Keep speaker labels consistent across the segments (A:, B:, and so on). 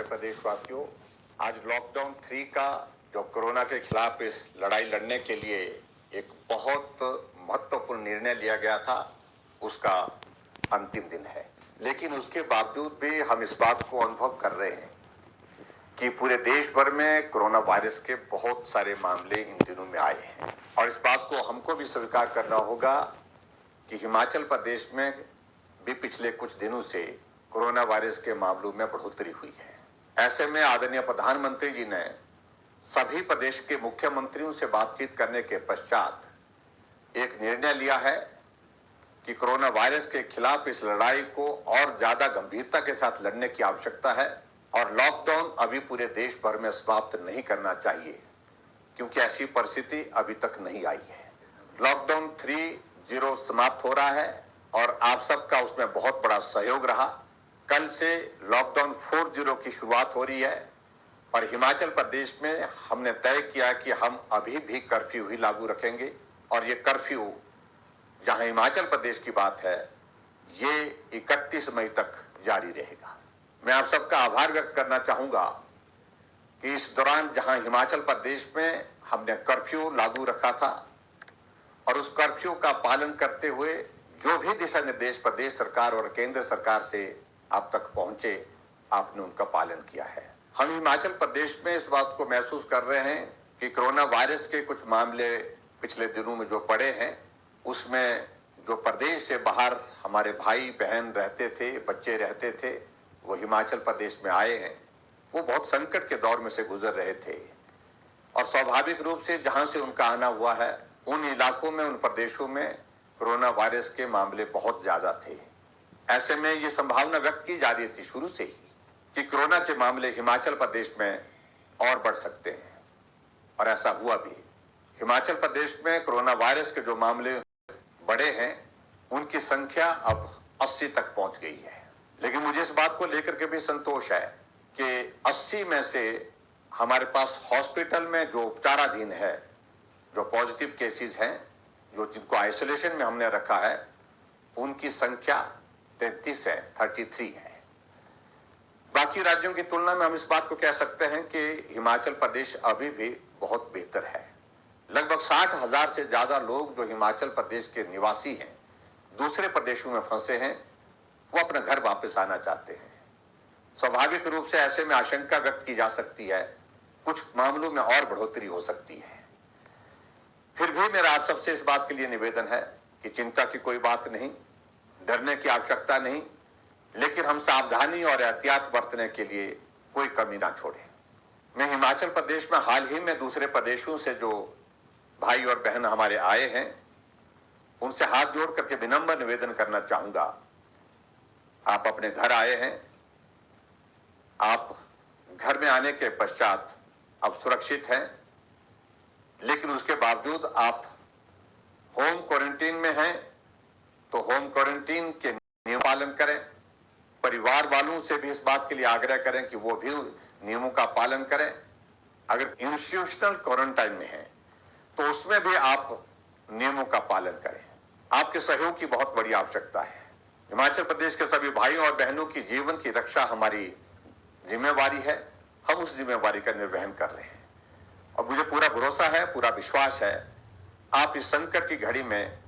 A: प्रदेशवासियों, आज लॉकडाउन 3 का जो कोरोना के खिलाफ इस लड़ाई लड़ने के लिए एक बहुत महत्वपूर्ण निर्णय लिया गया था, उसका अंतिम दिन है। लेकिन उसके बावजूद भी हम इस बात को अनुभव कर रहे हैं कि पूरे देश भर में कोरोना वायरस के बहुत सारे मामले इन दिनों में आए हैं और इस बात को हमको भी स्वीकार करना होगा कि हिमाचल प्रदेश में भी पिछले कुछ दिनों से कोरोना वायरस के मामलों में बढ़ोतरी हुई है। ऐसे में आदरणीय प्रधानमंत्री जी ने सभी प्रदेश के मुख्यमंत्रियों से बातचीत करने के पश्चात एक निर्णय लिया है कि कोरोना वायरस के खिलाफ इस लड़ाई को और ज्यादा गंभीरता के साथ लड़ने की आवश्यकता है और लॉकडाउन अभी पूरे देश भर में समाप्त नहीं करना चाहिए, क्योंकि ऐसी परिस्थिति अभी तक नहीं आई है। लॉकडाउन 3.0 समाप्त हो रहा है और आप सबका उसमें बहुत बड़ा सहयोग रहा। कल से लॉकडाउन 4.0 की शुरुआत हो रही है और हिमाचल प्रदेश में हमने तय किया कि हम अभी भी कर्फ्यू ही लागू रखेंगे और ये कर्फ्यू, जहां हिमाचल प्रदेश की बात है, ये 31 मई तक जारी रहेगा। मैं आप सबका आभार व्यक्त करना चाहूंगा कि इस दौरान जहां हिमाचल प्रदेश में हमने कर्फ्यू लागू रखा था और उस कर्फ्यू का पालन करते हुए जो भी दिशा निर्देश प्रदेश सरकार और केंद्र सरकार से आप तक पहुंचे, आपने उनका पालन किया है। हम हिमाचल प्रदेश में इस बात को महसूस कर रहे हैं कि कोरोना वायरस के कुछ मामले पिछले दिनों में जो पड़े हैं, उसमें जो प्रदेश से बाहर हमारे भाई बहन रहते थे, बच्चे रहते थे, वो हिमाचल प्रदेश में आए हैं। वो बहुत संकट के दौर में से गुजर रहे थे और स्वाभाविक रूप से जहां से उनका आना हुआ है, उन इलाकों में, उन प्रदेशों में कोरोना वायरस के मामले बहुत ज्यादा थे। ऐसे में ये संभावना व्यक्त की जा रही थी शुरू से ही कि कोरोना के मामले हिमाचल प्रदेश में और बढ़ सकते हैं और ऐसा हुआ भी। हिमाचल प्रदेश में कोरोना वायरस के जो मामले बढ़े हैं, उनकी संख्या अब 80 तक पहुंच गई है। लेकिन मुझे इस बात को लेकर के भी संतोष है कि 80 में से हमारे पास हॉस्पिटल में जो उपचाराधीन है, जो पॉजिटिव केसेस हैं, जो जिनको आइसोलेशन में हमने रखा है, उनकी संख्या 33 है, 33 है। बाकी राज्यों की तुलना में हम इस बात को कह सकते हैं कि हिमाचल प्रदेश अभी भी बहुत बेहतर है। लगभग 60,000 से ज्यादा लोग जो हिमाचल प्रदेश के निवासी हैं, दूसरे प्रदेशों में फंसे हैं, वो अपने घर वापस आना चाहते हैं। स्वाभाविक रूप से ऐसे में आशंका व्यक्त की जा सकती है कुछ मामलों में और बढ़ोतरी हो सकती है। फिर भी मेरा आप सबसे इस बात के लिए निवेदन है कि चिंता की कोई बात नहीं, डरने की आवश्यकता नहीं, लेकिन हम सावधानी और एहतियात बरतने के लिए कोई कमी ना छोड़ें। मैं हिमाचल प्रदेश में हाल ही में दूसरे प्रदेशों से जो भाई और बहन हमारे आए हैं, उनसे हाथ जोड़ करके विनम्र निवेदन करना चाहूंगा। आप अपने घर आए हैं, आप घर में आने के पश्चात अब सुरक्षित हैं, लेकिन उसके बावजूद आप होम क्वारंटीन में हैं, तो होम क्वारंटीन के नियम पालन करें। परिवार वालों से भी इस बात के लिए आग्रह करें कि वो भी नियमों का पालन करें। अगर इंस्टीट्यूशनल क्वारंटाइन में है तो उसमें भी आप नियमों का पालन करें। आपके सहयोग की बहुत बड़ी आवश्यकता है। हिमाचल प्रदेश के सभी भाइयों और बहनों की जीवन की रक्षा हमारी जिम्मेवारी है। हम उस जिम्मेवारी का निर्वहन कर रहे हैं और मुझे पूरा भरोसा है, पूरा विश्वास है, आप इस संकट की घड़ी में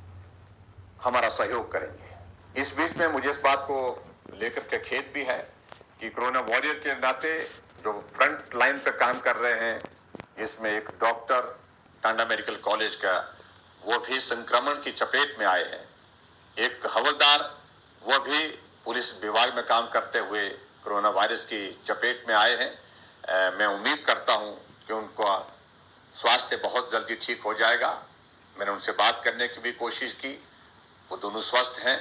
A: हमारा सहयोग करेंगे। इस बीच में मुझे इस बात को लेकर के खेद भी है कि कोरोना वॉरियर के नाते जो फ्रंट लाइन पे काम कर रहे हैं, जिसमें एक डॉक्टर टांडा मेडिकल कॉलेज का, वो भी संक्रमण की चपेट में आए हैं। एक हवलदार, वो भी पुलिस विभाग में काम करते हुए कोरोना वायरस की चपेट में आए हैं। मैं उम्मीद करता हूं कि उनका स्वास्थ्य बहुत जल्दी ठीक हो जाएगा। मैंने उनसे बात करने की भी कोशिश की, वो दोनों स्वस्थ हैं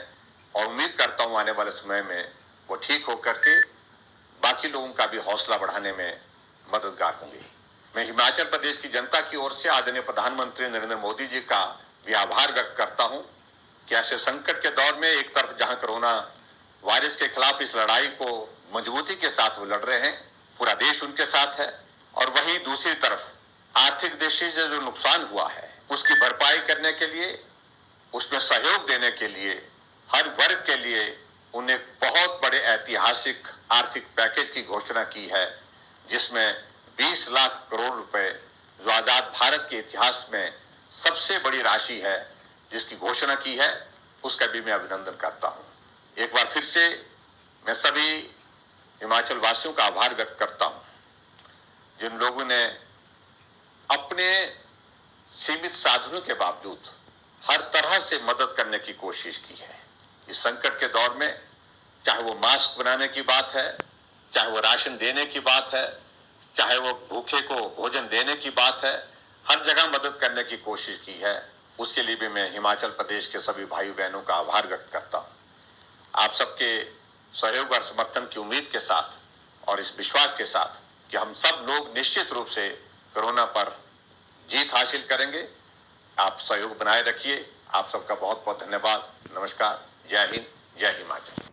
A: और उम्मीद करता हूं आने वाले समय में वो ठीक होकर के बाकी लोगों का भी हौसला बढ़ाने में मददगार होंगे। मैं हिमाचल प्रदेश की जनता की ओर से आदरणीय प्रधानमंत्री नरेंद्र मोदी जी का भी आभार व्यक्त करता हूं कि ऐसे संकट के दौर में एक तरफ जहां कोरोना वायरस के खिलाफ इस लड़ाई को मजबूती के साथ वो लड़ रहे हैं, पूरा देश उनके साथ है, और वहीं दूसरी तरफ आर्थिक दृष्टि से जो नुकसान हुआ है उसकी भरपाई करने के लिए, उसमें सहयोग देने के लिए हर वर्ग के लिए उन्हें बहुत बड़े ऐतिहासिक आर्थिक पैकेज की घोषणा की है, जिसमें 20 लाख करोड़ रुपए, जो आजाद भारत के इतिहास में सबसे बड़ी राशि है, जिसकी घोषणा की है, उसका भी मैं अभिनंदन करता हूं। एक बार फिर से मैं सभी हिमाचल वासियों का आभार व्यक्त करता हूं, जिन लोगों ने अपने सीमित साधनों के बावजूद हर तरह से मदद करने की कोशिश की है। इस संकट के दौर में चाहे वो मास्क बनाने की बात है, चाहे वो राशन देने की बात है, चाहे वो भूखे को भोजन देने की बात है, हर जगह मदद करने की कोशिश की है। उसके लिए भी मैं हिमाचल प्रदेश के सभी भाई बहनों का आभार व्यक्त करता हूं। आप सबके सहयोग और समर्थन की उम्मीद के साथ और इस विश्वास के साथ कि हम सब लोग निश्चित रूप से कोरोना पर जीत हासिल करेंगे, आप सहयोग बनाए रखिए। आप सबका बहुत बहुत धन्यवाद। नमस्कार। जय हिंद, जय हिमाचल।